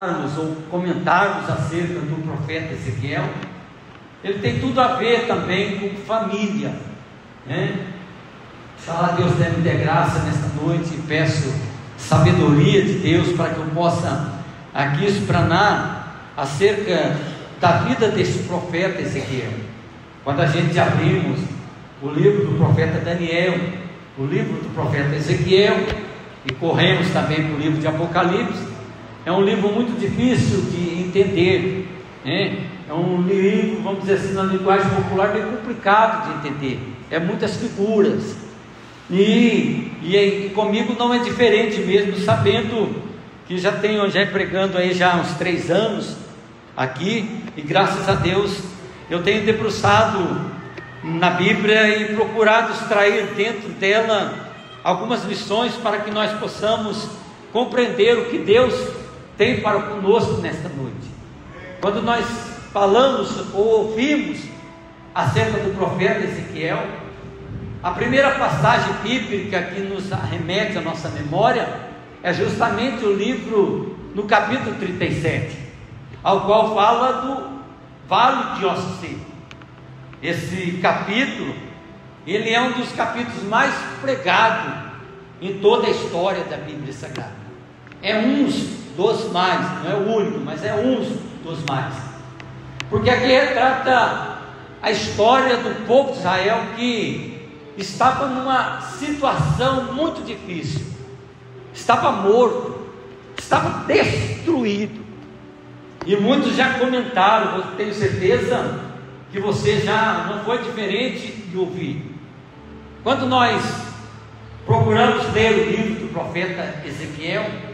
ou comentarmos acerca do profeta Ezequiel, ele tem tudo a ver também com família, né? Deus deve me ter graça nesta noite, e peço sabedoria de Deus para que eu possa aqui explanar acerca da vida deste profeta Ezequiel. Quando a gente abrimos o livro do profeta Daniel, o livro do profeta Ezequiel, e corremos também para o livro de Apocalipse, é um livro muito difícil de entender, né? É um livro, vamos dizer assim, na linguagem popular, bem complicado de entender. É muitas figuras. E comigo não é diferente mesmo, sabendo que já pregando aí já há uns 3 anos aqui, e graças a Deus eu tenho debruçado na Bíblia e procurado extrair dentro dela algumas lições para que nós possamos compreender o que Deus tem para conosco nesta noite. Quando nós falamos ou ouvimos acerca do profeta Ezequiel, a primeira passagem bíblica que nos arremete à nossa memória é justamente o livro no capítulo 37, ao qual fala do Vale de Ossos Secos. Esse capítulo, ele é um dos capítulos mais pregados em toda a história da Bíblia Sagrada. É um dos mais, não é o único, mas é um dos mais, porque aqui retrata a história do povo de Israel que estava numa situação muito difícil, estava morto, estava destruído, e muitos já comentaram, eu tenho certeza que você já não foi diferente de ouvir. Quando nós procuramos ler o livro do profeta Ezequiel,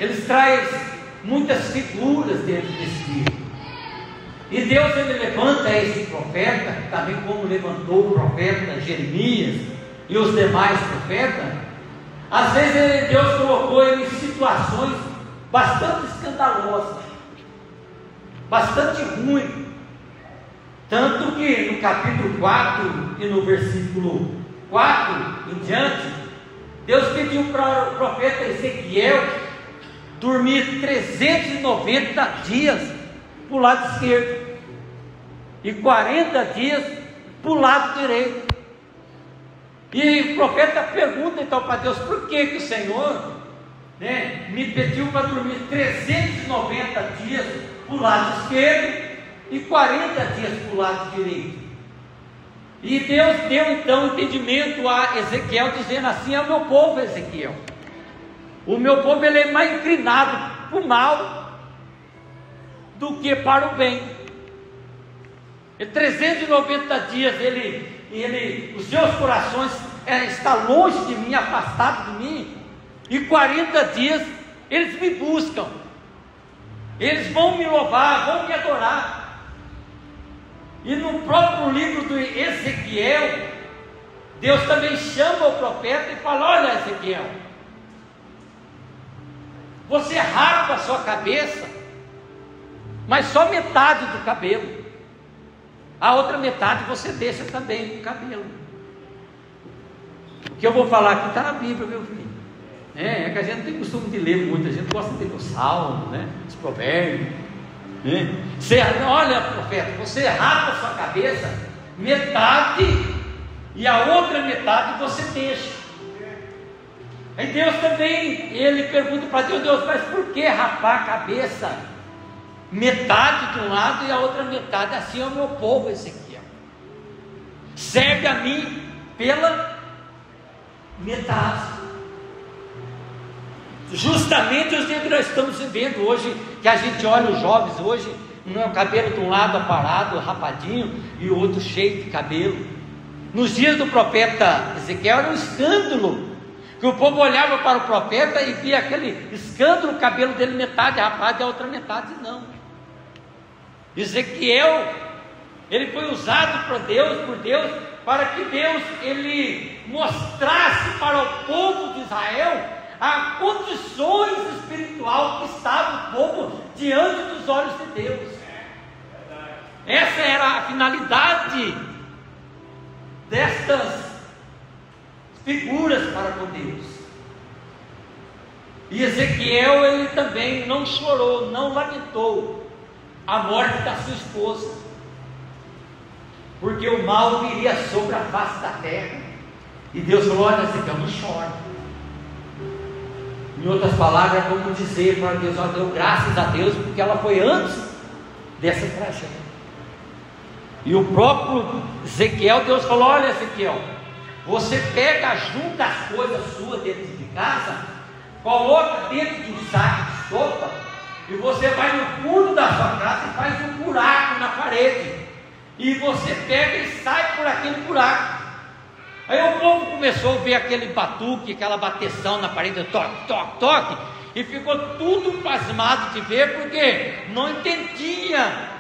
eles trazem muitas figuras dentro desse livro, e Deus ele levanta esse profeta, também como levantou o profeta Jeremias e os demais profetas. Às vezes Deus colocou ele em situações bastante escandalosas, bastante ruins, tanto que no capítulo 4 e no versículo 4 em diante, Deus pediu para o profeta Ezequiel dormir 390 dias para o lado esquerdo e 40 dias para o lado direito. E o profeta pergunta então para Deus: por que o Senhor, me pediu para dormir 390 dias para o lado esquerdo e 40 dias para o lado direito? E Deus deu então entendimento a Ezequiel, dizendo assim: é o meu povo Ezequiel, o meu povo ele é mais inclinado para o mal do que para o bem. E 390 dias os seus corações estão longe de mim, afastados de mim, e 40 dias eles me buscam, eles vão me louvar, vão me adorar. E no próprio livro do Ezequiel, Deus também chama o profeta e fala: olha, Ezequiel, você rapa a sua cabeça, mas só metade do cabelo, a outra metade você deixa também o cabelo. O que eu vou falar aqui está na Bíblia, meu filho. É que a gente não tem costume de ler muito, a gente gosta de ler o Salmo, os Provérbios. Olha, profeta, você rapa a sua cabeça, metade, e a outra metade você deixa. Aí Deus também, ele pergunta para Deus: mas por que rapar a cabeça? Metade de um lado e a outra metade. Assim é o meu povo Ezequiel, serve a mim pela metade. Justamente os dias que nós estamos vivendo hoje, que a gente olha os jovens hoje, não é o cabelo de um lado aparado, rapadinho, e o outro cheio de cabelo. Nos dias do profeta Ezequiel era um escândalo, que o povo olhava para o profeta e via aquele escândalo, o cabelo dele metade rapado e a outra metade não. Ezequiel, ele foi usado por Deus, para que Deus ele mostrasse para o povo de Israel as condições espiritual que estava o povo diante dos olhos de Deus. Essa era a finalidade destas figuras para com Deus. E Ezequiel, ele também não chorou, não lamentou a morte da sua esposa, porque o mal viria sobre a face da terra. E Deus falou: olha, Ezequiel, não chora. Em outras palavras, é como dizer para Deus: ó, deu graças a Deus, porque ela foi antes dessa tragédia. E o próprio Ezequiel, Deus falou: olha, Ezequiel, você pega, junta as coisas suas dentro de casa, coloca dentro de um saco de sopa, e você vai no fundo da sua casa e faz um buraco na parede, e você pega e sai por aquele buraco. Aí o povo começou a ver aquele batuque, aquela bateção na parede, toque, toque, toque, e ficou tudo pasmado de ver, porque não entendia,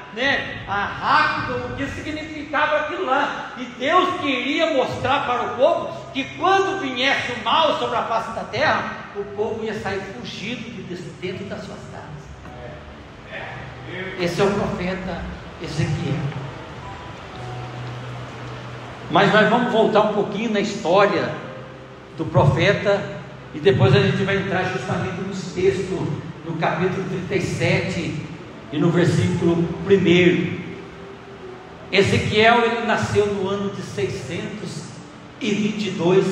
rápido o que significava aquilo lá. E Deus queria mostrar para o povo que quando viesse o mal sobre a face da terra, o povo ia sair fugido de dentro das suas casas. Esse é o profeta Ezequiel. Mas nós vamos voltar um pouquinho na história do profeta, e depois a gente vai entrar justamente nos textos, no capítulo 37 e no versículo 1. Ezequiel, ele nasceu no ano de 622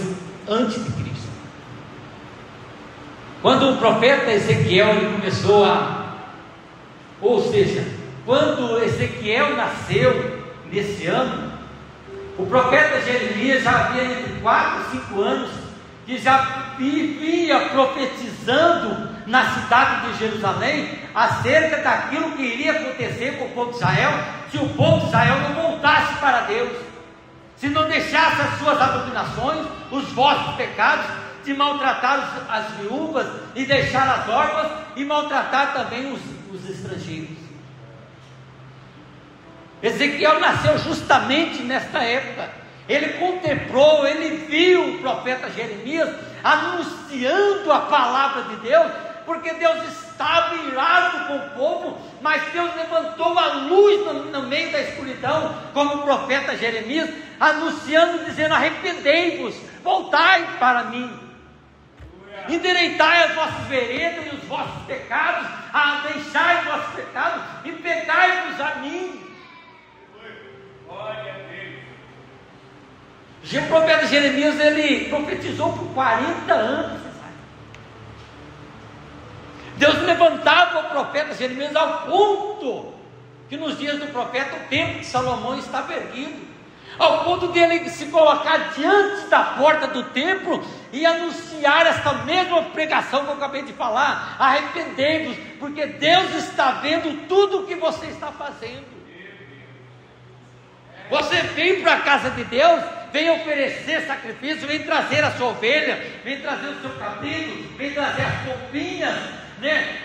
a.C. Quando o profeta Ezequiel ele começou quando Ezequiel nasceu nesse ano, o profeta Jeremias já havia entre 4 e 5 anos que já vivia profetizando na cidade de Jerusalém acerca daquilo que iria acontecer com o povo de Israel, se o povo de Israel não voltasse para Deus, se não deixasse as suas abominações, os vossos pecados, de maltratar as viúvas e deixar as órfãs, e maltratar também os estrangeiros. Ezequiel nasceu justamente nesta época. Ele contemplou, ele viu o profeta Jeremias anunciando a palavra de Deus, porque Deus estava irado com o povo, mas Deus levantou a luz no meio da escuridão, como o profeta Jeremias, anunciando, dizendo: arrependei-vos, voltai para mim, endireitai as vossas veredas e os vossos pecados, deixai os vossos pecados e pegai-vos a mim. O profeta Jeremias, ele profetizou por 40 anos. Deus levantava o profeta Jeremias ao ponto que nos dias do profeta o templo de Salomão estava erguido, ao ponto de ele se colocar diante da porta do templo e anunciar esta mesma pregação que eu acabei de falar: arrependei-vos, porque Deus está vendo tudo o que você está fazendo. Você vem para a casa de Deus, vem oferecer sacrifício, vem trazer a sua ovelha, vem trazer o seu cabelo, vem trazer as pombinhas,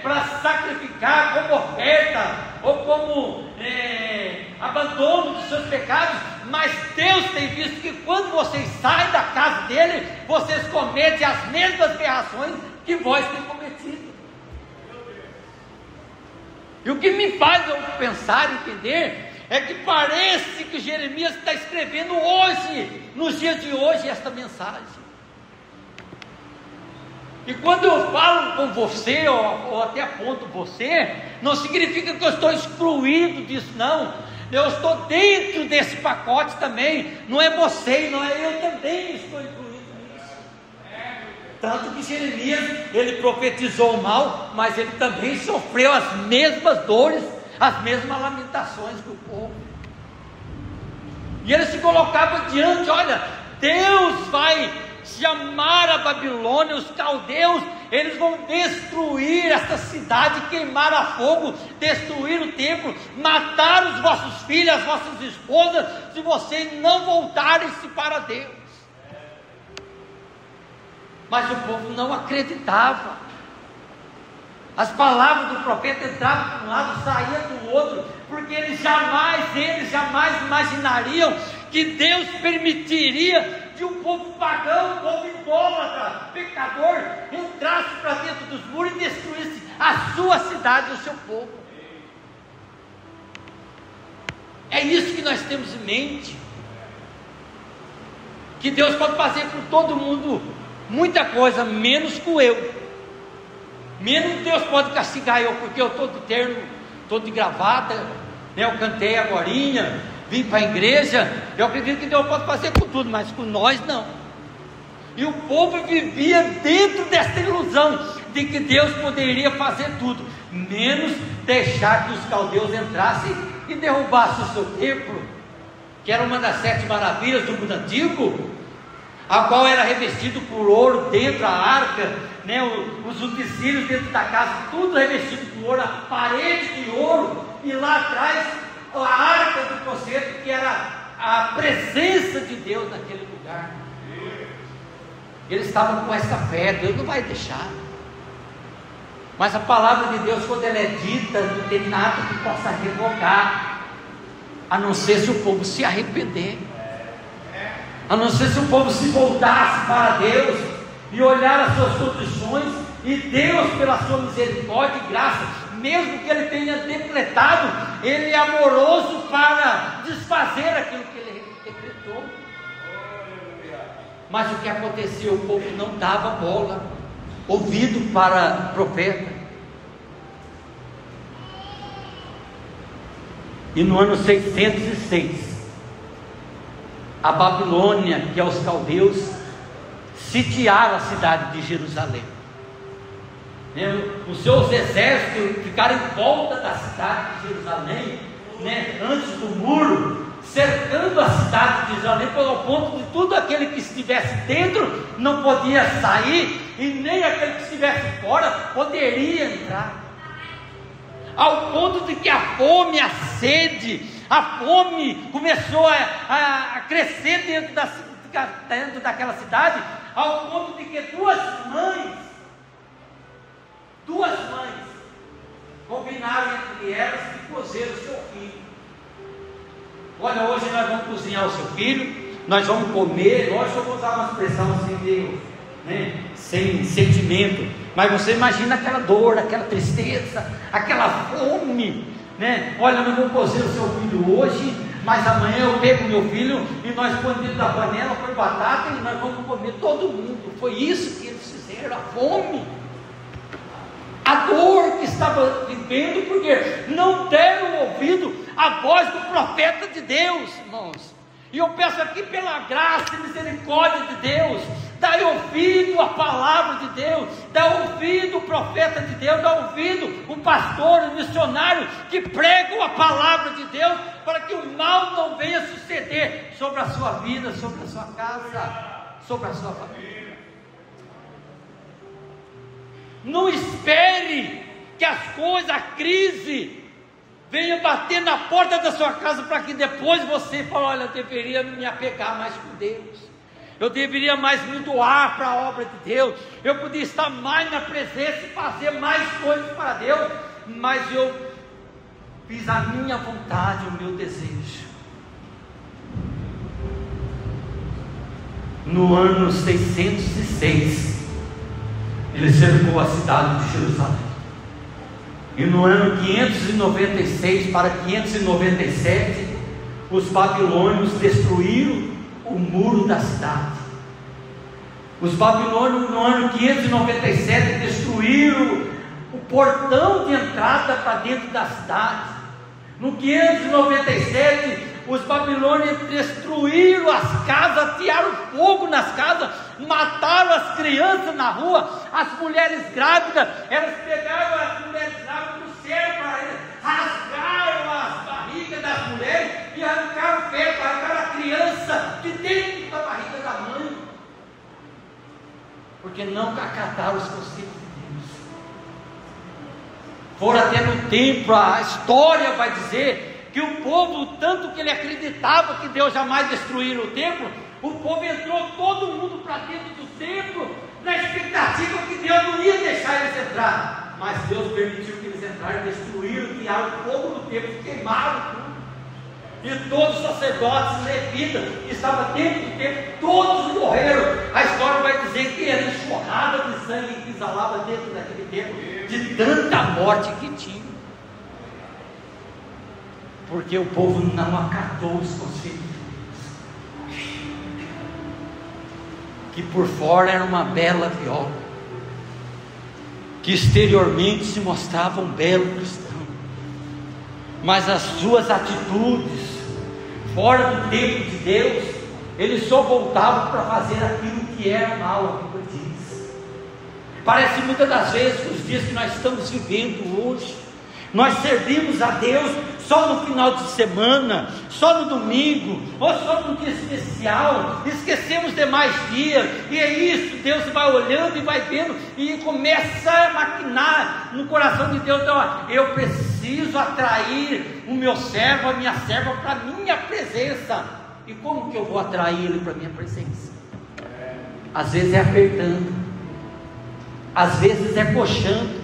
para sacrificar como oferta, ou como abandono dos seus pecados. Mas Deus tem visto que quando vocês saem da casa dele, vocês cometem as mesmas aberrações que vós têm cometido. E o que me faz eu pensar e entender é que parece que Jeremias está escrevendo hoje, nos dias de hoje, esta mensagem. E quando eu falo com você, ou até aponto você, não significa que eu estou excluído disso, não. Eu estou dentro desse pacote também. Não é você, não é eu também estou incluído nisso. Tanto que Jeremias, ele profetizou o mal, mas ele também sofreu as mesmas dores, as mesmas lamentações do povo. E ele se colocava diante: olha, Deus vai chamar a Babilônia, os caldeus, eles vão destruir esta cidade, queimar a fogo, destruir o templo, matar os vossos filhos, as vossas esposas, se vocês não voltarem-se para Deus. Mas o povo não acreditava. As palavras do profeta entravam de um lado, saíam do outro, porque eles jamais imaginariam que Deus permitiria que um povo pagão, um povo idólatra, pecador, entrasse para dentro dos muros e destruísse a sua cidade e o seu povo. É isso que nós temos em mente, que Deus pode fazer com todo mundo muita coisa, menos com eu. menos Deus pode castigar eu, porque eu estou de terno, estou de gravata, né? Eu cantei agorinha, vim para a igreja. Eu acredito que Deus pode fazer com tudo, mas com nós não. E o povo vivia dentro dessa ilusão de que Deus poderia fazer tudo, menos deixar que os caldeus entrassem e derrubassem o seu templo, que era uma das 7 maravilhas do mundo antigo, a qual era revestido por ouro dentro, a arca, né, os utensílios dentro da casa, tudo revestido por ouro, a parede de ouro, e lá atrás a arca do concerto, que era a presença de Deus naquele lugar. Eles estavam com essa fé, Deus não vai deixar. Mas a palavra de Deus, quando ela é dita, não tem nada que possa revogar, a não ser se o povo se arrepender, a não ser se o povo se voltasse para Deus e olhar as suas condições, e Deus, pela sua misericórdia e graça, mesmo que Ele tenha depletado, Ele é amoroso para desfazer aquilo que Ele decretou. Mas o que aconteceu? O povo não dava bola, ouvido para o profeta. E no ano 606, a Babilônia, que é os caldeus, sitiaram a cidade de Jerusalém. Os seus exércitos ficaram em volta da cidade de Jerusalém, antes do muro, cercando a cidade de Jerusalém, ao ponto de tudo aquele que estivesse dentro não podia sair, e nem aquele que estivesse fora poderia entrar, ao ponto de que a fome, a sede, a fome começou a crescer dentro daquela cidade, ao ponto de que duas mães combinaram entre elas de cozer o seu filho. Olha, hoje nós vamos cozinhar o seu filho, nós vamos comer. Lógico, eu vou usar uma expressão assim meio, sem sentimento, mas você imagina aquela dor, aquela tristeza, aquela fome, Olha, nós vamos cozer o seu filho hoje, mas amanhã eu pego o meu filho e nós põe dentro da panela, põe batata e nós vamos comer todo mundo. Foi isso que eles fizeram, a fome, a dor que estava vivendo, porque não deram ouvido à voz do profeta de Deus, irmãos. E eu peço aqui, pela graça e misericórdia de Deus, dá ouvido à palavra de Deus, dá ouvido ao profeta de Deus, dá ouvido o pastor, o missionário que pregam a palavra de Deus, para que o mal não venha suceder sobre a sua vida, sobre a sua casa, sobre a sua família. Não espere que as coisas, a crise venha bater na porta da sua casa, para que depois você fale: olha, eu deveria me apegar mais com Deus, eu deveria mais me doar para a obra de Deus, eu podia estar mais na presença e fazer mais coisas para Deus, mas eu fiz a minha vontade, o meu desejo. No ano 606, ele cercou a cidade de Jerusalém. E no ano 596 para 597, os babilônios destruíram o muro da cidade. Os babilônios, no ano 597, destruíram o portão de entrada para dentro da cidade. No 597, os babilônios destruíram as casas, atearam fogo nas casas, mataram as crianças na rua, as mulheres grávidas. Elas pegaram as mulheres grávidas do céu para eles, rasgaram as barrigas das mulheres e arrancaram o feto, arrancaram a criança de dentro da barriga da mãe, porque não acataram os conceitos de Deus. Foram até no templo, a história vai dizer que o povo, tanto que ele acreditava que Deus jamais destruiria o templo, o povo entrou todo mundo para dentro do templo, na expectativa que Deus não ia deixar eles entrar, mas Deus permitiu que eles entraram, destruíram, tiraram fogo do templo, queimaram tudo, e todos os sacerdotes, levitas que estavam dentro do templo, todos morreram. A história vai dizer que era enxurrada de sangue que exalava dentro daquele templo, de tanta morte que tinha, porque o povo não acatou os conceitos de Deus, que por fora era uma bela viola, que exteriormente se mostrava um belo cristão, mas as suas atitudes fora do tempo de Deus, ele só voltava para fazer aquilo que era mal, a Bíblia diz. Parece muitas das vezes que os dias que nós estamos vivendo hoje, nós servimos a Deus só no final de semana, só no domingo, ou só num dia especial, esquecemos demais dias, e é isso, Deus vai olhando e vai vendo, e começa a maquinar no coração de Deus, então, eu preciso atrair o meu servo, a minha serva, para a minha presença. E como que eu vou atrair ele para a minha presença? Às vezes é apertando, às vezes é coxando,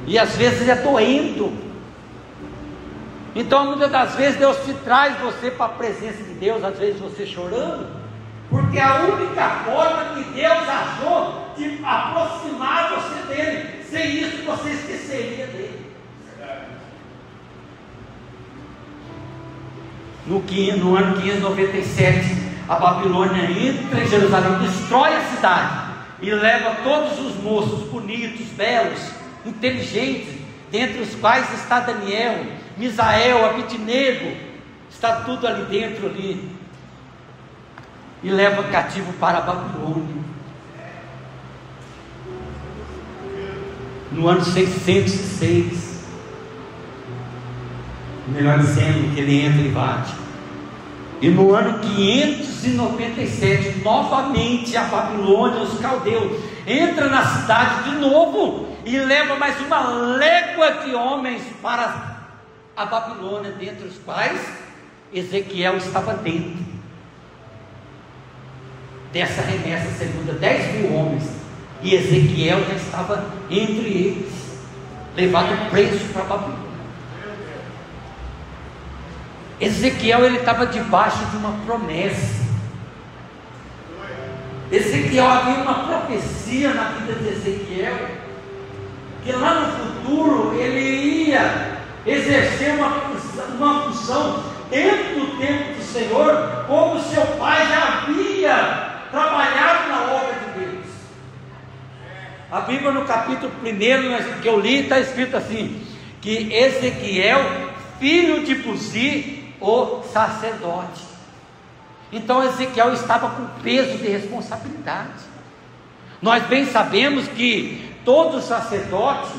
e às vezes é doendo. Então muitas das vezes Deus te traz você para a presença de Deus, às vezes você chorando, porque a única forma que Deus achou de aproximar você dele, sem isso você esqueceria dele. No ano 597, a Babilônia entra em Jerusalém, destrói a cidade e leva todos os moços bonitos, belos, inteligentes, dentre os quais está Daniel, Misael, Abidnego, está tudo ali dentro ali, e leva cativo para a Babilônia. No ano 606, melhor dizendo, que ele entra e invade. E no ano 597, novamente a Babilônia, os caldeus, entra na cidade de novo e leva mais uma légua de homens para a Babilônia, dentre os quais Ezequiel estava dentro dessa remessa segunda, 10.000 homens, e Ezequiel já estava entre eles, levado preso para a Babilônia. Ezequiel, ele estava debaixo de uma promessa. Ezequiel, havia uma profecia na vida de Ezequiel, que lá no futuro ele ia exercer uma função dentro do templo do Senhor, como seu pai já havia trabalhado na obra de Deus. A Bíblia, no capítulo 1 que eu li, está escrito assim, que Ezequiel, filho de Buzi, o sacerdote. Então Ezequiel estava com peso de responsabilidade. Nós bem sabemos que todo sacerdote,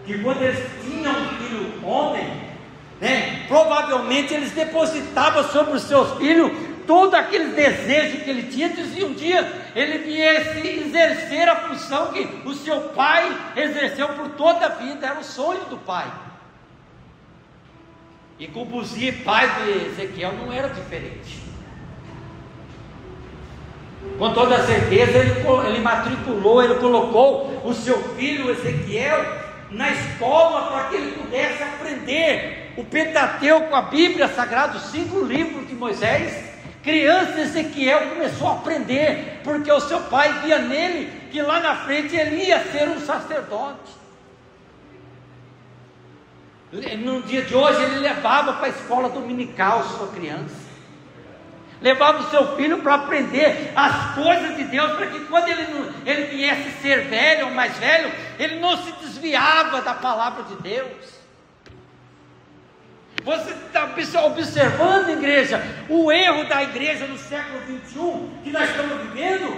que quando eles tinham um filho homem, provavelmente eles depositavam sobre os seus filhos todo aquele desejo que ele tinha, de que um dia ele viesse exercer a função que o seu pai exerceu por toda a vida, era o sonho do pai. E com Buzi, pai de Ezequiel, não era diferente. Com toda certeza ele matriculou, ele colocou o seu filho Ezequiel na escola para que ele pudesse aprender o Pentateuco, a Bíblia Sagrada, os 5 livros de Moisés. Criança Ezequiel começou a aprender, porque o seu pai via nele que lá na frente ele ia ser um sacerdote. No dia de hoje ele levava para a escola dominical sua criança, levava o seu filho para aprender as coisas de Deus, para que quando ele viesse ser velho ou mais velho, ele não se desviava da palavra de Deus. Você está observando, igreja, o erro da igreja no século 21 que nós estamos vivendo,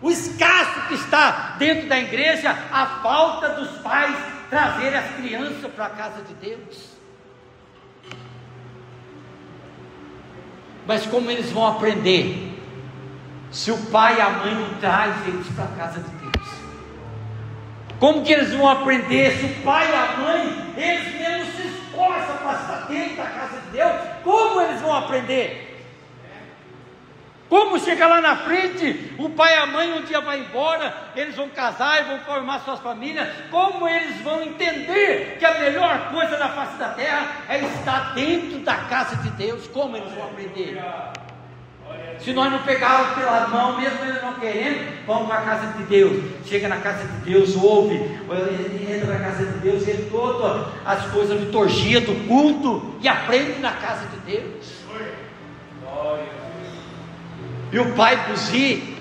o escasso que está dentro da igreja, a falta dos pais trazer as crianças para a casa de Deus. Mas como eles vão aprender se o pai e a mãe não trazem eles para a casa de Deus? Como que eles vão aprender se o pai e a mãe, eles mesmos se esforçam para estar dentro da casa de Deus? Como eles vão aprender? Como chegar lá na frente, o pai e a mãe um dia vão embora, eles vão casar e vão formar suas famílias, como eles vão entender que a melhor coisa na face da terra é estar dentro da casa de Deus? Como eles vão aprender? Se nós não pegarmos pela mão, mesmo eles não querendo, vamos para a casa de Deus. Chega na casa de Deus, ouve, entra na casa de Deus, vê todas as coisas, liturgia do culto, e aprende na casa de Deus. E o pai Buzi,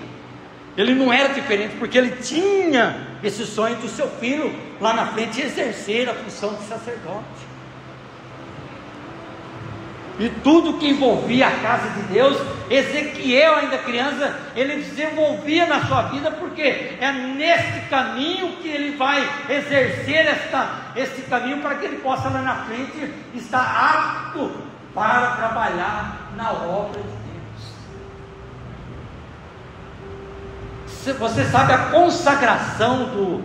ele não era diferente, porque ele tinha esse sonho do seu filho lá na frente exercer a função de sacerdote. E tudo que envolvia a casa de Deus, Ezequiel, ainda criança, ele desenvolvia na sua vida, porque é nesse caminho que ele vai exercer esse caminho, para que ele possa lá na frente estar apto para trabalhar na obra de Deus. Você sabe a consagração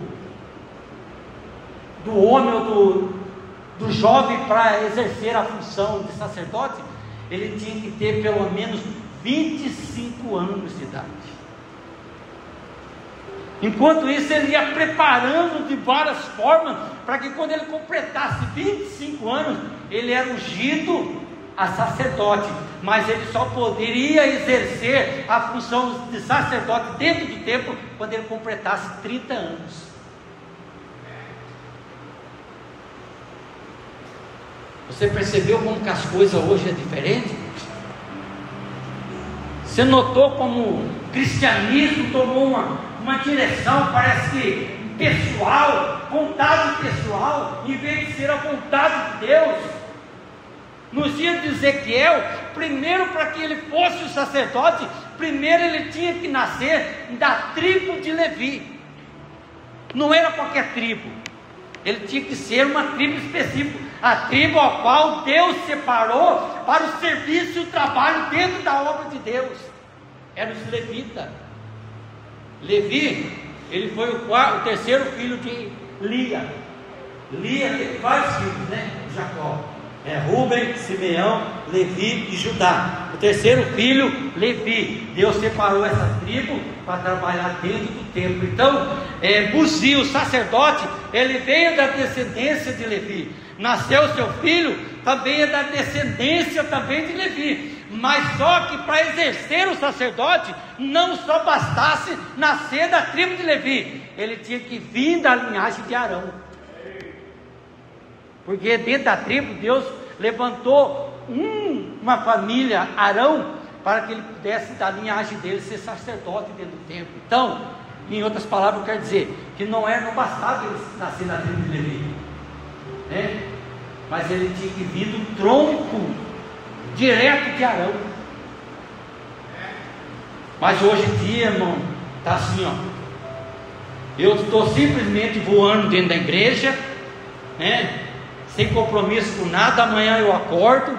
do homem ou do jovem para exercer a função de sacerdote? Ele tinha que ter pelo menos 25 anos de idade. Enquanto isso, ele ia preparando de várias formas, para que quando ele completasse 25 anos, ele era ungido a sacerdote, mas ele só poderia exercer a função de sacerdote dentro do templo quando ele completasse 30 anos. Você percebeu como que as coisas hoje é diferente? Você notou como o cristianismo tomou uma direção, parece que pessoal, vontade pessoal, em vez de ser a vontade de Deus? Nos dias de Ezequiel, primeiro, para que ele fosse o sacerdote, primeiro ele tinha que nascer da tribo de Levi. Não era qualquer tribo, ele tinha que ser uma tribo específica, a tribo a qual Deus separou para o serviço e o trabalho dentro da obra de Deus. Eram os levitas. Levi, ele foi o terceiro filho de Lia. Lia teve vários filhos, né? Jacó. Rúben, Simeão, Levi e Judá. O terceiro filho, Levi. Deus separou essa tribo para trabalhar dentro do templo. Então, Buzi, o sacerdote, ele veio da descendência de Levi. Nasceu seu filho, também é da descendência também de Levi. Mas só que para exercer o sacerdote, não só bastasse nascer da tribo de Levi, ele tinha que vir da linhagem de Arão. Porque dentro da tribo, Deus levantou uma família, Arão, para que ele pudesse, da linhagem dele, ser sacerdote dentro do templo. Então, em outras palavras, eu quero dizer que não bastava ele nascer na tribo de Levi, né? Mas ele tinha que vir do tronco direto de Arão. Mas hoje em dia, irmão, está assim, ó. Eu estou simplesmente voando dentro da igreja, né? Sem compromisso com nada. Amanhã eu acordo.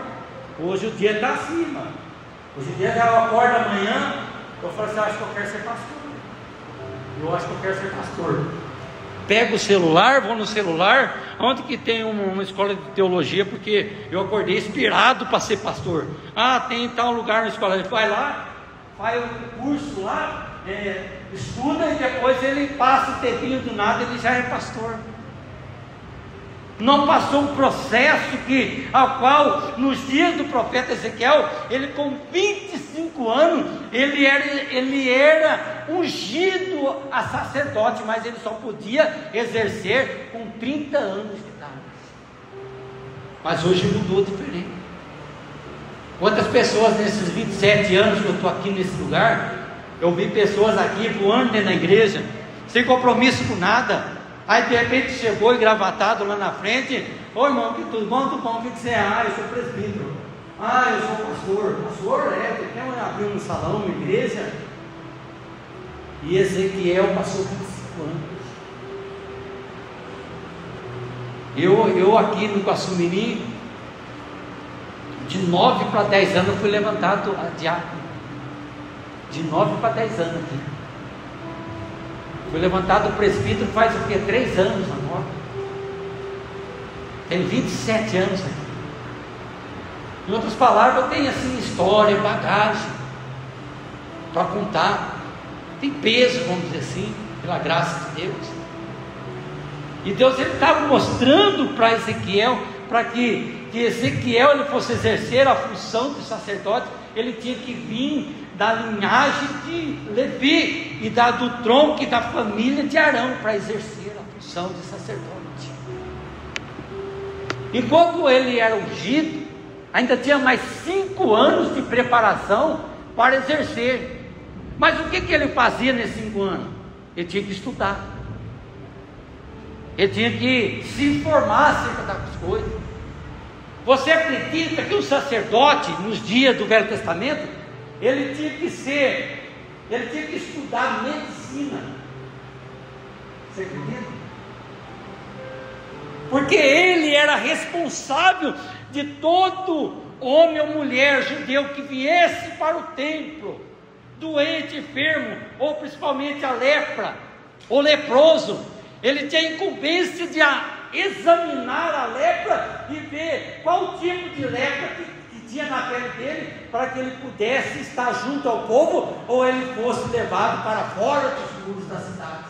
Hoje o dia está assim, mano. Hoje o dia eu acordo amanhã, eu falo assim: acho que eu quero ser pastor. Eu acho que eu quero ser pastor. Pego o celular, vou no celular, onde que tem uma escola de teologia, porque eu acordei inspirado para ser pastor. Tem tal lugar na escola. Ele vai lá, faz o curso lá, estuda, e depois ele passa o tempinho do nada, ele já é pastor. Não passou um processo ao qual, nos dias do profeta Ezequiel, ele com 25 anos, ele era ungido a sacerdote, mas ele só podia exercer com 30 anos de idade. Mas hoje mudou diferente. Quantas pessoas nesses 27 anos que eu estou aqui nesse lugar, eu vi pessoas aqui voando dentro da igreja, sem compromisso com nada. Aí de repente chegou engravatado lá na frente: ô irmão, que tudo bom? Tudo bom? O que você é? Eu sou presbítero. Eu sou pastor. Pastor, tu quer abrir um salão, uma igreja? E Ezequiel passou 25 anos. Eu aqui no Iguaçu-Mirim, de 9 para 10 anos eu fui levantado a diácono. De 9 para 10 anos aqui. Fui levantado presbítero faz o que? 3 anos agora. Tenho 27 anos aqui. Em outras palavras, eu tenho assim história, bagagem para contar. Tem peso, vamos dizer assim, pela graça de Deus. E Deus estava mostrando para Ezequiel, para que Ezequiel ele fosse exercer a função de sacerdote, ele tinha que vir da linhagem de Levi e do tronco e da família de Arão, para exercer a função de sacerdote. Enquanto ele era ungido, ainda tinha mais 5 anos de preparação para exercer. Mas o que ele fazia nesses 5 anos? Ele tinha que estudar. Ele tinha que se informar acerca das coisas. Você acredita que o sacerdote, nos dias do Velho Testamento, ele tinha que estudar medicina? Você acredita? Porque ele era responsável de todo homem ou mulher judeu que viesse para o templo, doente, enfermo, ou principalmente a lepra, ou leproso. Ele tinha a incumbência de examinar a lepra e ver qual tipo de lepra que tinha na pele dele, para que ele pudesse estar junto ao povo, ou ele fosse levado para fora dos muros da cidade.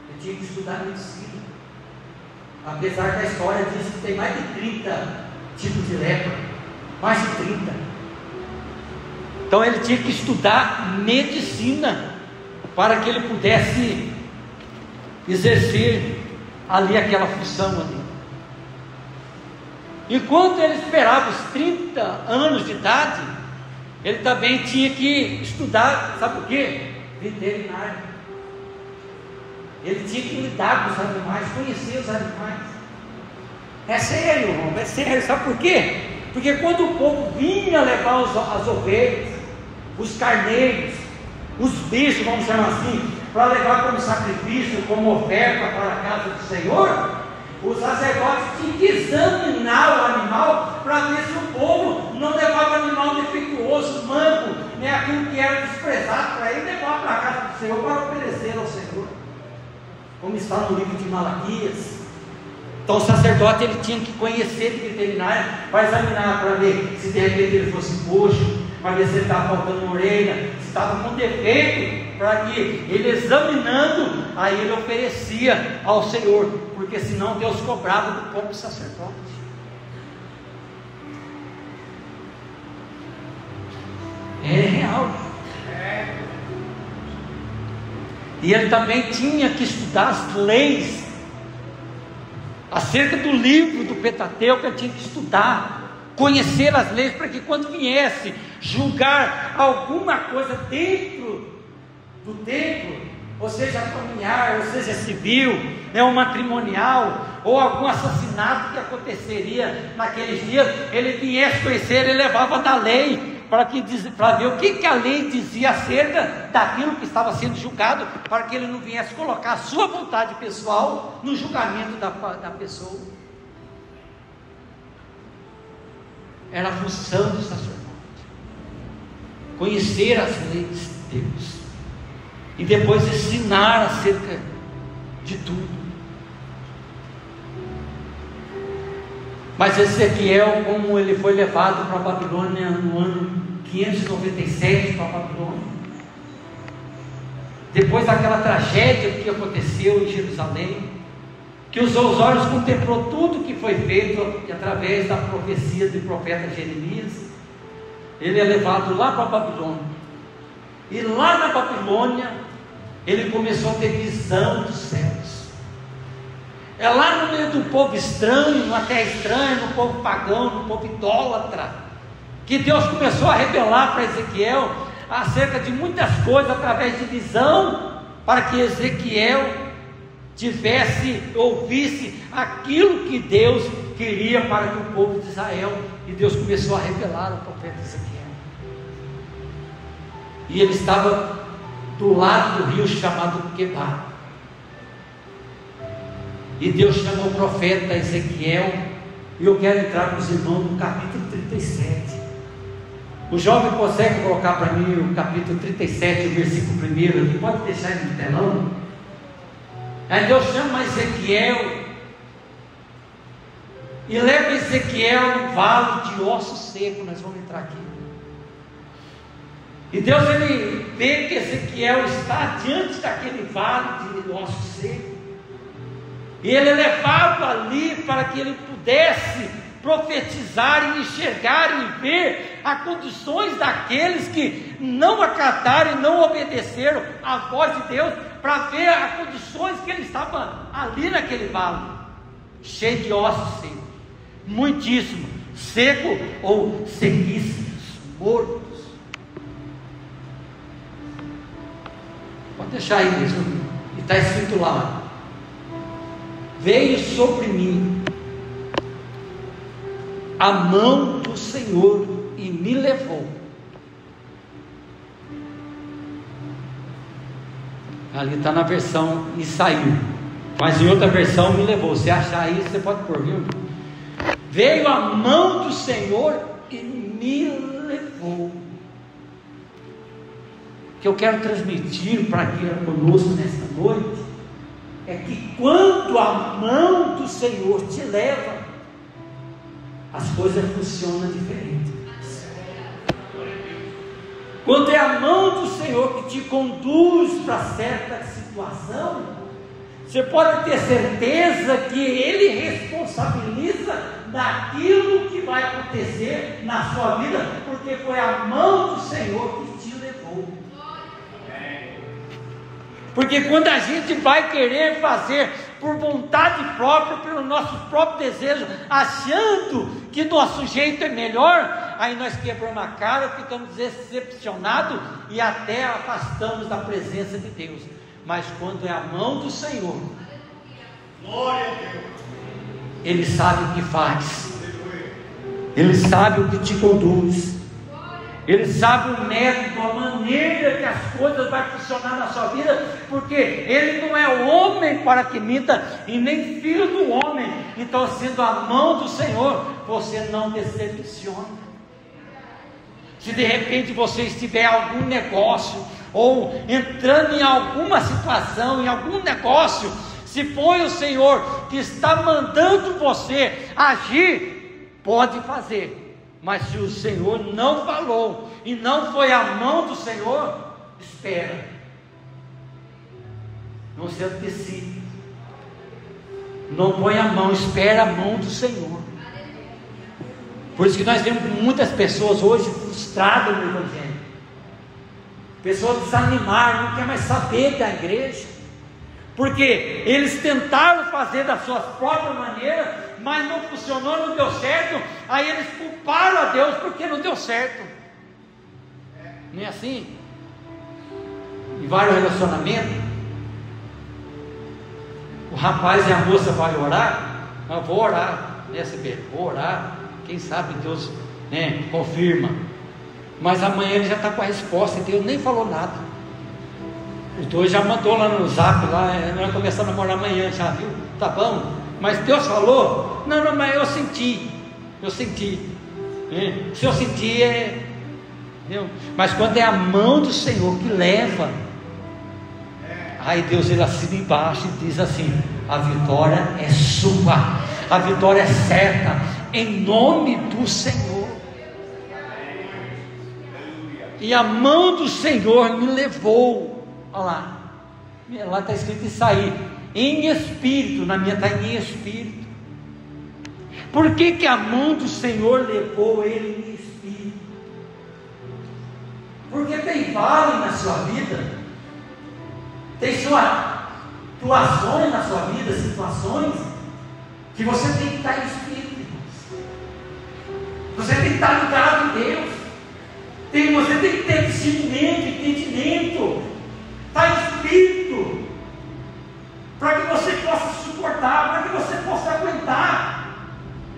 Ele tinha que estudar medicina. Apesar que a história diz que tem mais de 30 tipos de lepra, mais de 30. Então ele tinha que estudar medicina para que ele pudesse exercer ali aquela função ali. Enquanto ele esperava os 30 anos de idade, ele também tinha que estudar, sabe o que? Veterinário. Ele tinha que lidar com os animais, conhecer os animais. É sério, irmão, é sério. Sabe por quê? Porque quando o povo vinha levar as ovelhas, os carneiros, os bichos, vamos chamar assim, para levar como sacrifício, como oferta para a casa do Senhor, os sacerdotes tinham que examinar o animal para ver se o povo não levava animal defeituoso, manco, nem aquilo que era desprezado para ele, levar para a casa do Senhor para oferecer ao Senhor, como está no livro de Malaquias. Então o sacerdote ele tinha que conhecer de veterinária para examinar, para ver se de repente ele fosse coxo, para ver se ele estava faltando uma orelha, se estava com defeito, para que ele examinando, aí ele oferecia ao Senhor, porque senão Deus cobrava do próprio sacerdote. É real. E ele também tinha que estudar as leis acerca do livro do Pentateuco. Ele tinha que estudar, conhecer as leis, para que quando viesse julgar alguma coisa dentro do templo, ou seja familiar, ou seja civil, ou matrimonial, ou algum assassinato que aconteceria naqueles dias, ele viesse conhecer, ele levava da lei, para ver o que a lei dizia acerca daquilo que estava sendo julgado, para que ele não viesse colocar a sua vontade pessoal no julgamento da pessoa. Era a função do sacerdote, conhecer as leis de Deus, e depois ensinar acerca de tudo. Mas Ezequiel, como ele foi levado para a Babilônia no ano 597 para a Babilônia, depois daquela tragédia que aconteceu em Jerusalém, que os seus olhos contemplou tudo que foi feito através da profecia do profeta Jeremias, ele é levado lá para a Babilônia, e lá na Babilônia ele começou a ter visão dos céus. É lá no meio do povo estranho, numa terra estranha, no povo pagão, no povo idólatra, que Deus começou a revelar para Ezequiel acerca de muitas coisas através de visão, para que Ezequiel ouvisse aquilo que Deus queria para que o povo de Israel. E Deus começou a revelar ao profeta Ezequiel. E ele estava do lado do rio chamado Quebar. E Deus chamou o profeta Ezequiel, e eu quero entrar com os irmãos no capítulo 37. O jovem consegue colocar para mim o capítulo 37, o versículo 1? Ele pode deixar ele no telão? Aí Deus chama Ezequiel e leva Ezequiel no vale de ossos secos. Nós vamos entrar aqui. E Deus ele vê que Ezequiel está diante daquele vale de ossos secos. E ele é levado ali para que ele pudesse profetizar e enxergar e ver as condições daqueles que não acataram e não obedeceram à voz de Deus, para ver as condições que ele estava ali naquele vale, cheio de ossos secos, muitíssimo, seco ou sequíssimos, mortos. Pode deixar aí mesmo, e está escrito lá. veio sobre mim a mão do Senhor e me levou. Ali está na versão e saiu, mas em outra versão me levou. Se achar aí, você pode pôr, viu? Veio a mão do Senhor e me levou. O que eu quero transmitir para aqui conosco nesta noite é que quando a mão do Senhor te leva, as coisas funcionam diferente. Quando é a mão do Senhor que te conduz para certa situação, você pode ter certeza que Ele responsabiliza daquilo que vai acontecer na sua vida, porque foi a mão do Senhor que te levou. Porque quando a gente vai querer fazer por vontade própria, pelo nosso próprio desejo, achando que nosso jeito é melhor, aí nós quebramos a cara, ficamos decepcionados e até afastamos da presença de Deus. Mas quando é a mão do Senhor, glória a Deus, Ele sabe o que faz, Ele sabe o que te conduz, Ele sabe o método, a maneira que as coisas vão funcionar na sua vida, porque Ele não é homem para que minta, e nem filho do homem. Então, sendo a mão do Senhor, você não decepciona. Se de repente você estiver em algum negócio, ou entrando em alguma situação, em algum negócio, se foi o Senhor que está mandando você agir, pode fazer. Mas se o Senhor não falou, e não foi a mão do Senhor, espera, não se antecipe, não põe a mão, espera a mão do Senhor. Por isso que nós vemos muitas pessoas hoje frustradas no Evangelho, pessoas desanimadas, não quer mais saber da igreja, porque eles tentaram fazer da sua própria maneira, mas não funcionou, não deu certo, aí eles culparam a Deus porque não deu certo. Não é assim? Em vários relacionamentos, o rapaz e a moça vão orar, eu vou orar, né, vou orar, quem sabe Deus, né, confirma, mas amanhã ele já está com a resposta, e Deus nem falou nada. Os dois já mandou lá no zap, lá, nós vamos começar a namorar amanhã, já viu? Tá bom, mas Deus falou? Não, mas eu senti, se eu sentir entendeu? Mas quando é a mão do Senhor que leva, aí Deus ele assina embaixo e diz assim: a vitória é sua, a vitória é certa, em nome do Senhor. E a mão do Senhor me levou, olha lá está escrito isso aí, em espírito, na minha está em espírito. Por que a mão do Senhor levou ele em espírito? Porque tem vale na sua vida, tem situações na sua vida, situações que você tem que estar em espírito, você tem que estar ligado em Deus, você tem que ter discernimento, entendimento, estar em espírito, para que você possa suportar, para que você possa aguentar,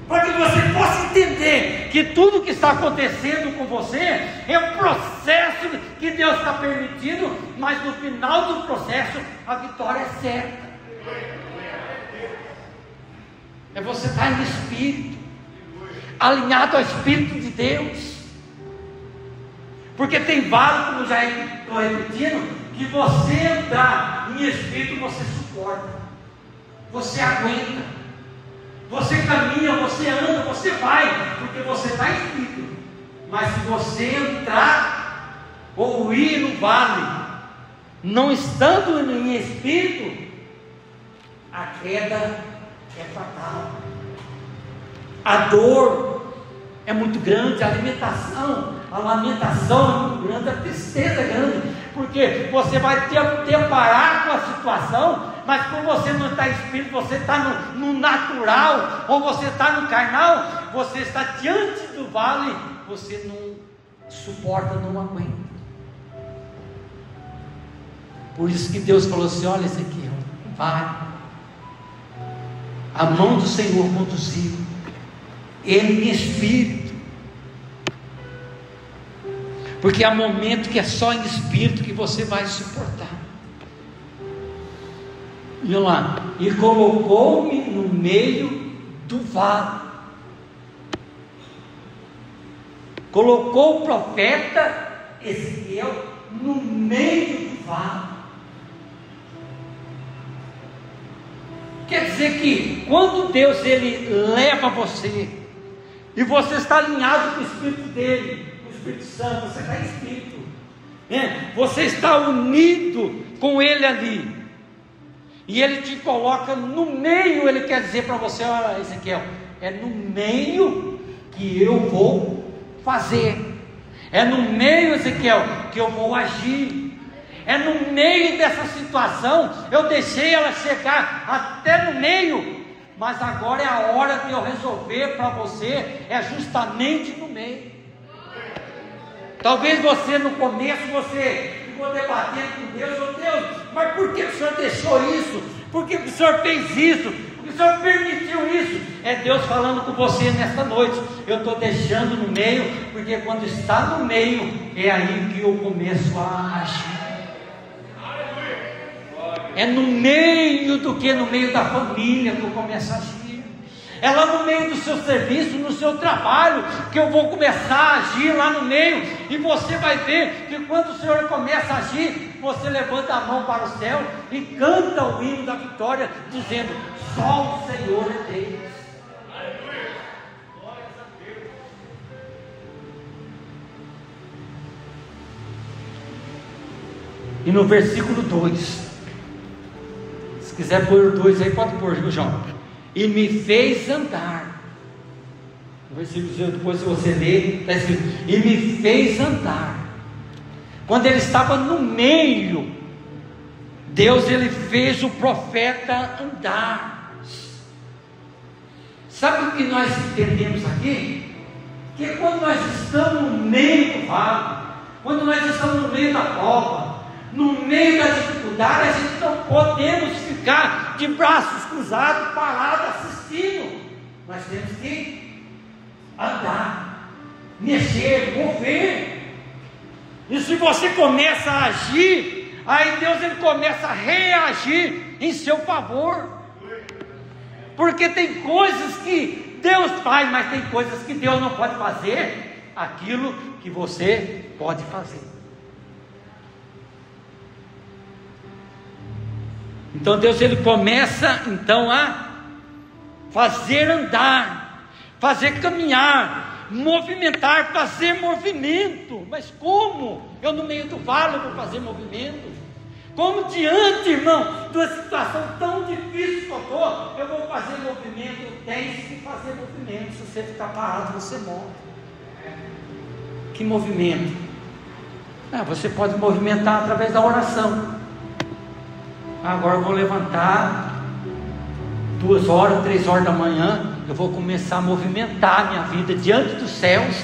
para que você possa entender que tudo que está acontecendo com você é um processo que Deus está permitindo, mas no final do processo a vitória é certa. É você estar em espírito, alinhado ao Espírito de Deus, porque tem vários, como já estou repetindo, que você entrar em espírito, você suporta, você aguenta, você caminha, você anda, você vai, porque você está em espírito. Mas se você entrar ou ir no vale, não estando em espírito, a queda é fatal, a dor é muito grande, a lamentação é muito grande, a tristeza é grande, porque você vai ter parar com a situação, mas quando você não está em espírito, você está no natural, ou você está no carnal, você está diante do vale, você não suporta, não aguenta. Por isso que Deus falou assim: olha, Ezequiel, vai, A mão do Senhor conduziu ele em espírito, porque há momento que é só em espírito que você vai suportar. E olha lá, e colocou-me no meio do vale. Colocou o profeta Ezequiel no meio do vale. Quer dizer que quando Deus ele leva você, e você está alinhado com o Espírito dele, com o Espírito Santo, você está em Espírito, né? Você está unido com ele ali, e ele te coloca no meio. Ele quer dizer para você: olha, Ezequiel, é no meio que eu vou fazer, é no meio, Ezequiel, que eu vou agir. É no meio dessa situação, eu deixei ela chegar até no meio, mas agora é a hora de eu resolver para você, é justamente no meio. Talvez você no começo, você ficou debatendo com Deus: oh Deus, mas por que o Senhor deixou isso? Por que o Senhor fez isso? Por que o Senhor permitiu isso? É Deus falando com você nesta noite: eu estou deixando no meio, porque quando está no meio, é aí que eu começo a agir. É no meio do que no meio da família que eu começo a agir. É lá no meio do seu serviço, no seu trabalho, que eu vou começar a agir lá no meio. E você vai ver que quando o Senhor começa a agir, você levanta a mão para o céu e canta o hino da vitória, dizendo: só o Senhor é Deus. E no versículo 2, se quiser pôr o 2 aí, pode pôr, João. E me fez andar. No versículo 2, depois, se você ler, está escrito: e me fez andar. Quando ele estava no meio, Deus ele fez o profeta andar. Sabe o que nós entendemos aqui? Que quando nós estamos no meio do vale, quando nós estamos no meio da prova, no meio da dificuldade, a gente não podemos ficar de braços cruzados, parados, assistindo. Nós temos que andar, mexer, mover. E se você começa a agir, aí Deus ele começa a reagir em seu favor. Porque tem coisas que Deus faz, mas tem coisas que Deus não pode fazer aquilo que você pode fazer. Então Deus ele começa então a fazer andar, fazer caminhar, movimentar, fazer movimento. Mas como? Eu no meio do vale vou fazer movimento? Como diante, irmão, de uma situação tão difícil que eu vou fazer movimento? Tem que fazer movimento. Se você ficar parado, você morre. Que movimento? Você pode movimentar através da oração. Agora eu vou levantar 2 horas, 3 horas da manhã, eu vou começar a movimentar a minha vida diante dos céus,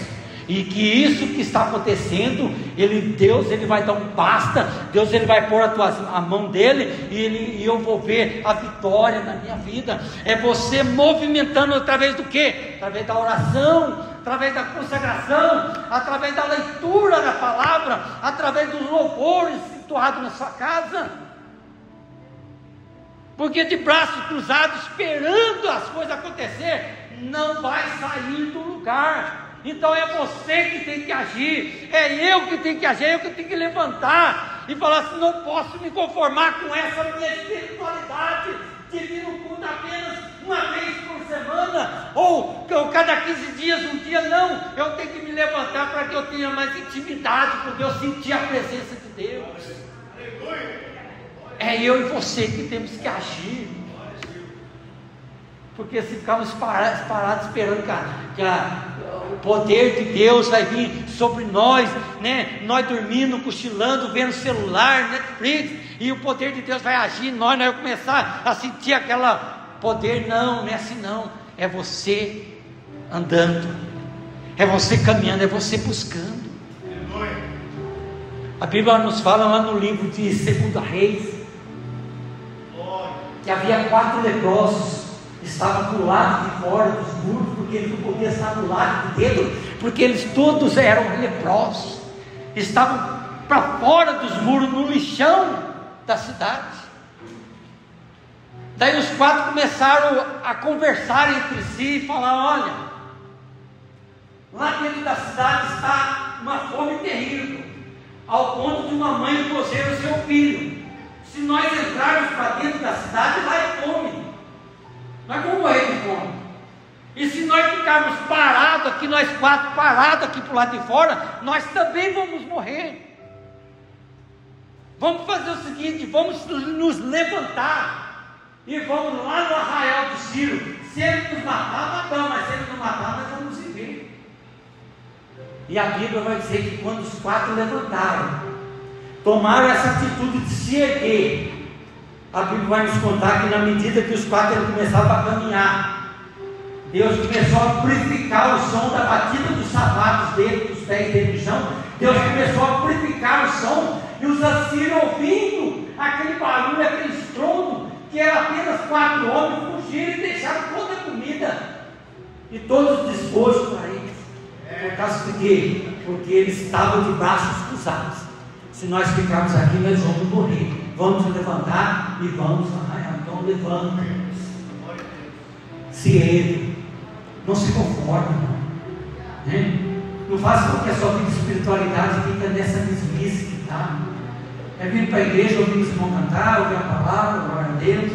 e que isso que está acontecendo, Deus ele vai dar um basta, Deus ele vai pôr a mão dele, e eu vou ver a vitória na minha vida. É você movimentando através do quê? Através da oração, através da consagração, através da leitura da palavra, através dos louvores situados na sua casa. Porque de braços cruzados, esperando as coisas acontecer, não vai sair do lugar. Então é você que tem que agir, é eu que tenho que agir, é eu que tenho que levantar e falar assim: não posso me conformar com essa minha espiritualidade de vir no culto apenas uma vez por semana, ou cada 15 dias, um dia. Não, eu tenho que me levantar para que eu tenha mais intimidade com Deus, sentir a presença de Deus. É eu e você que temos que agir. Porque se ficarmos parados esperando que o poder de Deus vai vir sobre nós, né? Nós dormindo, cochilando, vendo celular, Netflix, e o poder de Deus vai agir em nós vamos começar a sentir aquele poder. Não é assim não. É você andando, é você caminhando, é você buscando. A Bíblia nos fala lá no livro de 2 Reis, que havia 4 leprosos, estava do lado de fora dos muros, porque ele não podia estar do lado de dentro, porque eles todos eram leprosos, estavam para fora dos muros, no lixão da cidade. Daí os 4 começaram a conversar entre si e falar: olha, lá dentro da cidade está uma fome terrível, ao ponto de uma mãe cozer o seu filho. Se nós entrarmos para dentro da cidade, lá é fome, nós vamos morrer de fome. E se nós ficarmos parados aqui, nós 4 parados aqui para o lado de fora, nós também vamos morrer. Vamos fazer o seguinte: vamos nos levantar e vamos lá no arraial do Ciro. Se ele nos matar, matamos, mas se ele não matar, nós vamos viver. E a Bíblia vai dizer que quando os 4 levantaram, tomaram essa atitude de se erguer, a Bíblia vai nos contar que na medida que os 4 começavam a caminhar, Deus começou a purificar o som da batida dos sapatos dele, dos pés dele no chão. Deus começou a purificar o som, e os assírios, ouvindo aquele barulho, aquele estrondo, que era apenas 4 homens, fugiram e deixaram toda a comida e todos os despojos para eles. Por causa de quê? Porque eles estavam de braços cruzados. Se nós ficarmos aqui, nós vamos morrer. Vamos levantar e vamos arraiar. Então levanta, se ergue, não se conforme, não, né? Não faça com que a sua vida de espiritualidade fique nessa mesmice que está. É vir para a igreja, ouvir os irmãos cantar, ouvir a palavra, glória a Deus.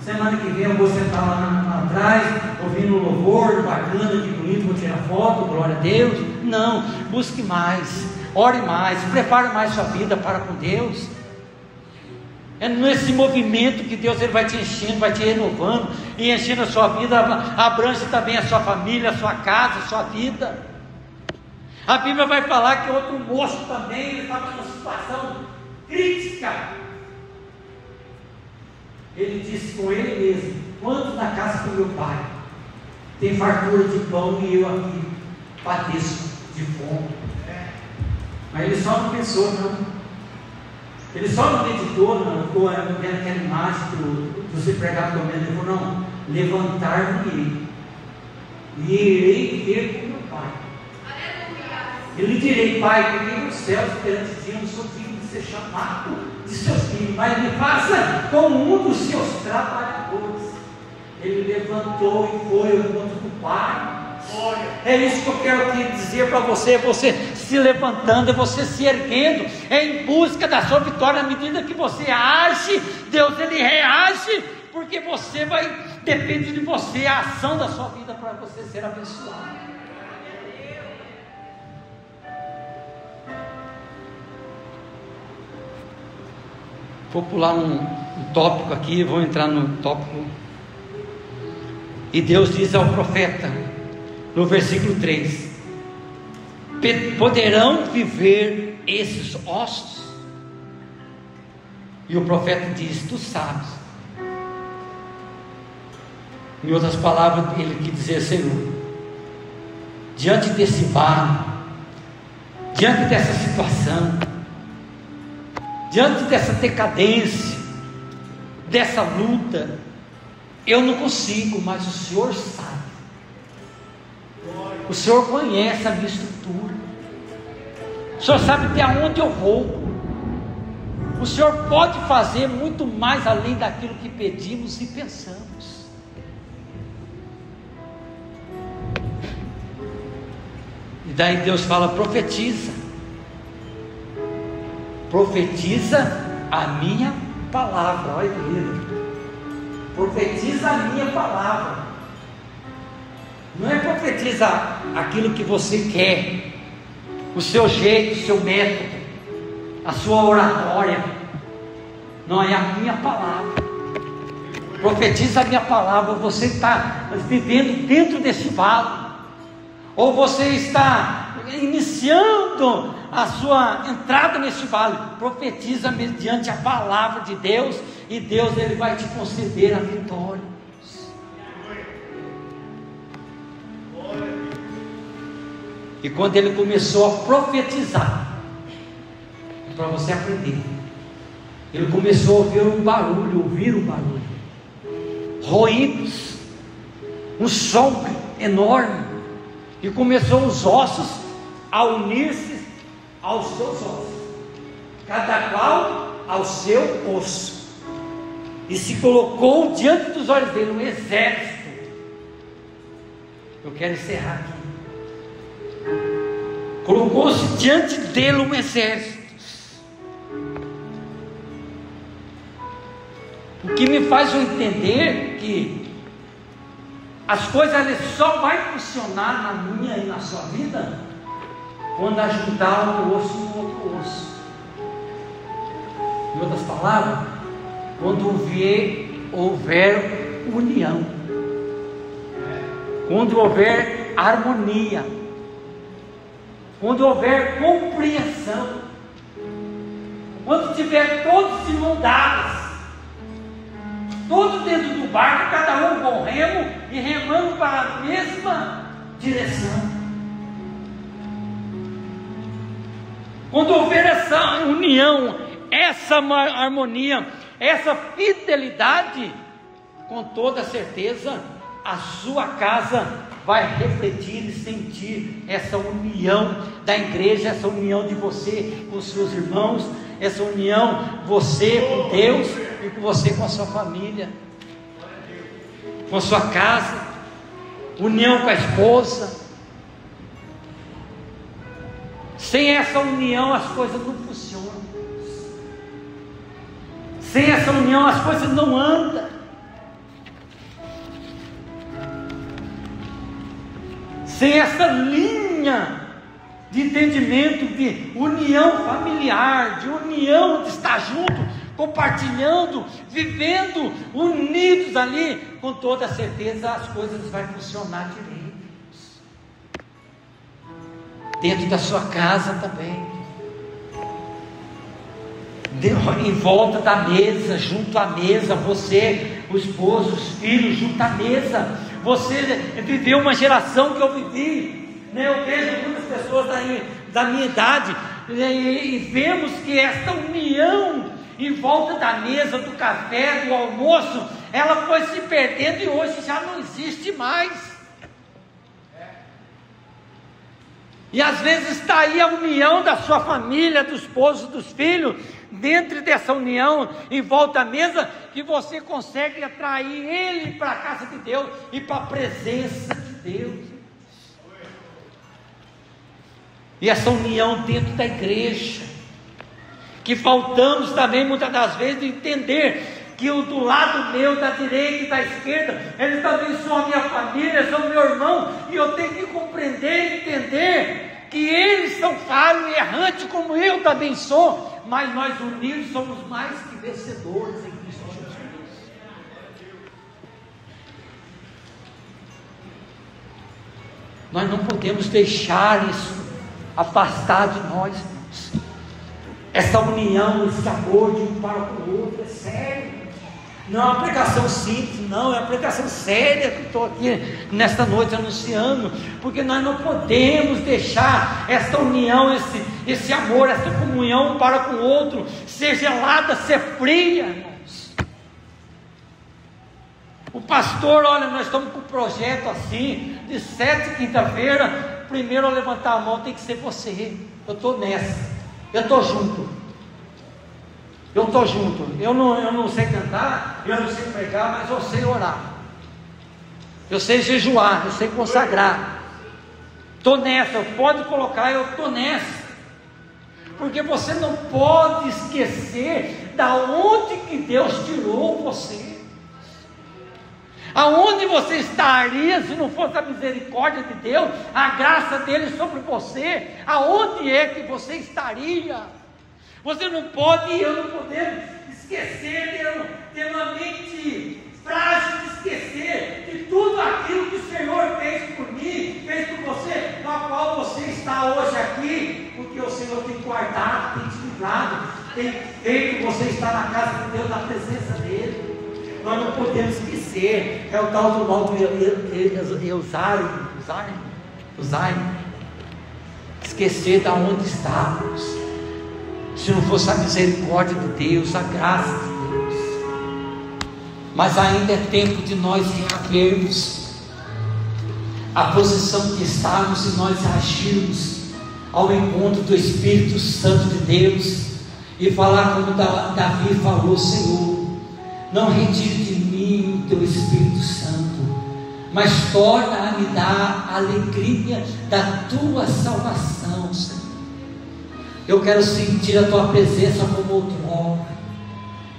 Semana que vem eu vou sentar lá atrás, ouvindo o louvor, bacana, que bonito, vou tirar foto, glória a Deus. Não, busque mais, ore mais, prepare mais sua vida para com Deus. É nesse movimento que Deus ele vai te enchendo, vai te renovando, e enchendo a sua vida, abrange também a sua família, a sua casa, a sua vida. A Bíblia vai falar que outro moço também, ele estava numa situação crítica. Ele disse com ele mesmo: quantos na casa do meu pai tem fartura de pão e eu aqui padeço de fome? Mas ele só não pensou, não. Ele só não meditou, não ficou aquela imagem do ser pregado comendo. Ele falou: não, levantar-me e irei viver com meu pai. Eu lhe direi: pai, que nos céus perante ti, eu não sou digno de ser chamado de seus filhos, mas me faça como um dos seus trabalhadores. Ele levantou e foi ao encontro do pai. É isso que eu quero dizer para você: você se levantando, é você se erguendo, é em busca da sua vitória. À medida que você age, Deus ele reage, porque você vai, depende de você a ação da sua vida para você ser abençoado. Vou pular um tópico aqui, vou entrar no tópico. E Deus diz ao profeta, no versículo 3: poderão viver esses ossos? E o profeta diz: tu sabes. Em outras palavras, ele quis dizer: Senhor, diante desse vale, diante dessa situação, diante dessa decadência, dessa luta, eu não consigo, mas o Senhor sabe. O Senhor conhece a minha estrutura. O Senhor sabe até onde eu vou. O Senhor pode fazer muito mais além daquilo que pedimos e pensamos. E daí Deus fala: profetiza. Profetiza a minha palavra. Olha que lindo. Profetiza a minha palavra. Não é profetizar aquilo que você quer, o seu jeito, o seu método, a sua oratória. Não, é a minha palavra. Profetiza a minha palavra. Você está vivendo dentro desse vale, ou você está iniciando a sua entrada nesse vale. Profetiza mediante a palavra de Deus, e Deus ele vai te conceder a vitória. E quando ele começou a profetizar, para você aprender, ele começou a ouvir um barulho, ruídos, um sol enorme, e começou os ossos a unir-se aos seus ossos, cada qual ao seu osso, e se colocou diante dos olhos dele um exército. Eu quero encerrar aqui. Colocou-se diante dele um exército. O que me faz eu entender que as coisas elas só vai funcionar na minha e na sua vida quando ajuntar um osso no outro osso. Em outras palavras, quando houver união, quando houver harmonia, quando houver compreensão, quando tiver todos de mão dadas, todos dentro do barco, cada um com remo e remando para a mesma direção. Quando houver essa união, essa harmonia, essa fidelidade, com toda certeza a sua casa vai refletir e sentir essa união da igreja, essa união de você com os seus irmãos, essa união você com Deus e com você com a sua família, com a sua casa, união com a esposa. Sem essa união as coisas não funcionam. Sem essa união as coisas não andam. Sem essa linha de entendimento, de união familiar, de união de estar junto, compartilhando, vivendo, unidos ali, com toda certeza as coisas vão funcionar direito. Dentro da sua casa também, em volta da mesa, junto à mesa, você, o esposo, os filhos, junto à mesa. Você viveu uma geração que eu vivi, né? Eu vejo muitas pessoas da minha idade, e vemos que esta união em volta da mesa, do café, do almoço, ela foi se perdendo e hoje já não existe mais. E às vezes está aí a união da sua família, do esposo, dos filhos, dentro dessa união, em volta da mesa, que você consegue atrair ele para a casa de Deus e para a presença de Deus. E essa união dentro da igreja, que faltamos também muitas das vezes de entender que o do lado meu, da direita e da esquerda, eles também são a minha família, são meu irmão, e eu tenho que compreender e entender que eles são falhos e errantes como eu também sou, mas nós unidos somos mais que vencedores em Cristo Jesus. Nós não podemos deixar isso afastar de nós, irmãos. Essa união, esse amor de um para o outro é sério. Não é uma pregação simples, não, é uma pregação séria que estou aqui nesta noite anunciando, porque nós não podemos deixar esta união, esse amor, essa comunhão um para com o outro ser gelada, ser fria, irmãos. O pastor, olha, nós estamos com um projeto assim, de 7 quinta-feira, primeiro a levantar a mão tem que ser você. Eu estou nessa, eu estou junto. Eu estou junto, eu não sei cantar, eu não sei pregar, mas eu sei orar, eu sei jejuar, eu sei consagrar. Estou nessa, pode colocar, eu estou nessa, porque você não pode esquecer da onde que Deus tirou você, aonde você estaria se não fosse a misericórdia de Deus, a graça dele sobre você, aonde é que você estaria? Você não pode e eu não podemos esquecer, ter uma mente frágil de esquecer de tudo aquilo que o Senhor fez por mim, fez por você, na qual você está hoje aqui, porque o Senhor tem guardado, tem te livrado, tem feito você estar na casa de Deus, na presença dEle. Nós não podemos esquecer, é o tal do mal do Alzheimer, esquecer de onde estávamos. Se não fosse a misericórdia de Deus, a graça de Deus, mas ainda é tempo de nós reavermos a posição que estamos e nós agirmos ao encontro do Espírito Santo de Deus e falar como Davi falou: Senhor, não retire de mim o teu Espírito Santo, mas torna a me dar a alegria da tua salvação, Senhor. Eu quero sentir a tua presença como outrora.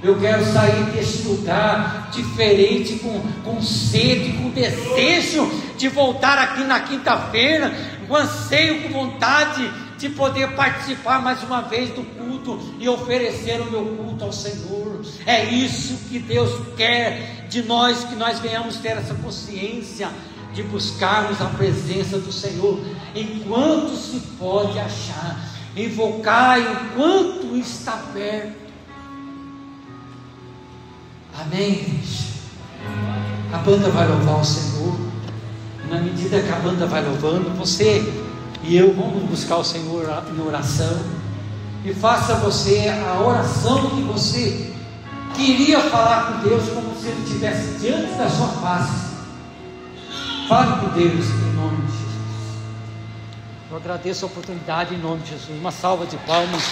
Eu quero sair deste lugar diferente, com sede, com desejo de voltar aqui na quinta-feira, com anseio, com vontade de poder participar mais uma vez do culto e oferecer o meu culto ao Senhor. É isso que Deus quer de nós, que nós venhamos ter essa consciência de buscarmos a presença do Senhor enquanto se pode achar, invocar enquanto está perto. Amém, igreja? A banda vai louvar o Senhor. Na medida que a banda vai louvando, você e eu vamos buscar o Senhor em oração. E faça você a oração que você queria falar com Deus, como se Ele estivesse diante da sua face. Fale com Deus em nome de Jesus. Eu agradeço a oportunidade em nome de Jesus. Uma salva de palmas.